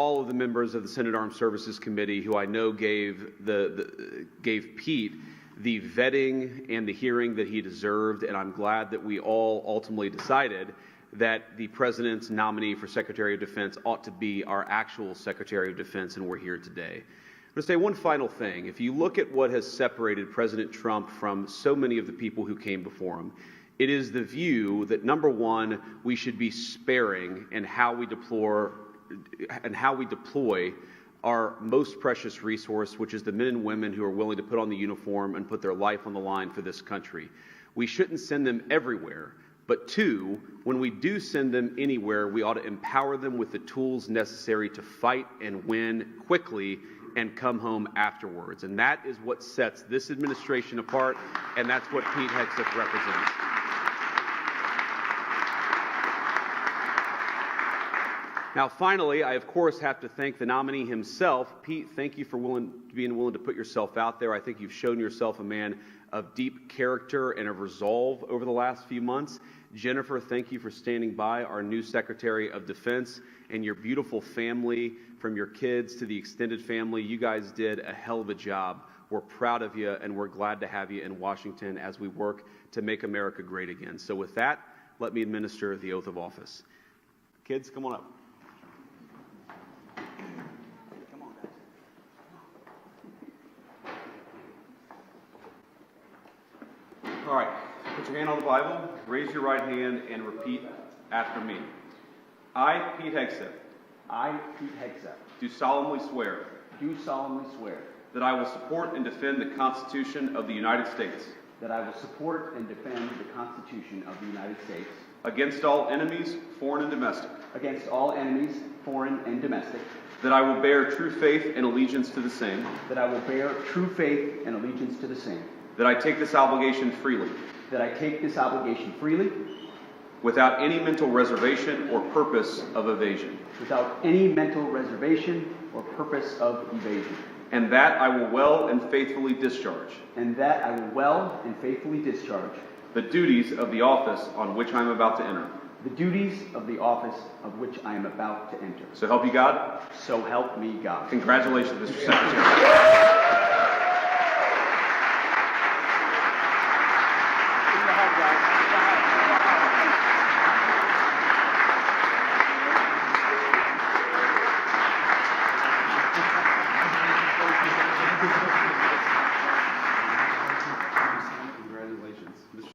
all of the members of the Senate Armed Services Committee who I know gave Pete the vetting and the hearing that he deserved, and I'm glad that we all ultimately decided that the President's nominee for Secretary of Defense ought to be our actual Secretary of Defense, and we're here today. I'm going to say one final thing. If you look at what has separated President Trump from so many of the people who came before him, it is the view that, number one, we should be sparing in how we deploy our most precious resource, which is the men and women who are willing to put on the uniform and put their life on the line for this country. We shouldn't send them everywhere. But two, when we do send them anywhere, we ought to empower them with the tools necessary to fight and win quickly and come home afterwards. And that is what sets this administration apart, and that's what Pete Hegseth represents. Now, finally, I, of course, have to thank the nominee himself. Pete, thank you for being willing to put yourself out there. I think you've shown yourself a man of deep character and of resolve over the last few months. Jennifer, thank you for standing by, our new Secretary of Defense, and your beautiful family, from your kids to the extended family. You guys did a hell of a job. We're proud of you, and we're glad to have you in Washington as we work to make America great again. So with that, let me administer the oath of office. Kids, come on up. All right, put your hand on the Bible, raise your right hand, and repeat after me. I, Pete Hegseth. I, Pete Hegseth. Do solemnly swear. Do solemnly swear. That I will support and defend the Constitution of the United States. That I will support and defend the Constitution of the United States. Against all enemies, foreign and domestic. Against all enemies, foreign and domestic. That I will bear true faith and allegiance to the same. That I will bear true faith and allegiance to the same. That I take this obligation freely. That I take this obligation freely. Without any mental reservation or purpose of evasion. Without any mental reservation or purpose of evasion. And that I will well and faithfully discharge. And that I will well and faithfully discharge. The duties of the office on which I am about to enter. The duties of the office of which I am about to enter. So help you God. So help me God. Congratulations, Mr. Secretary.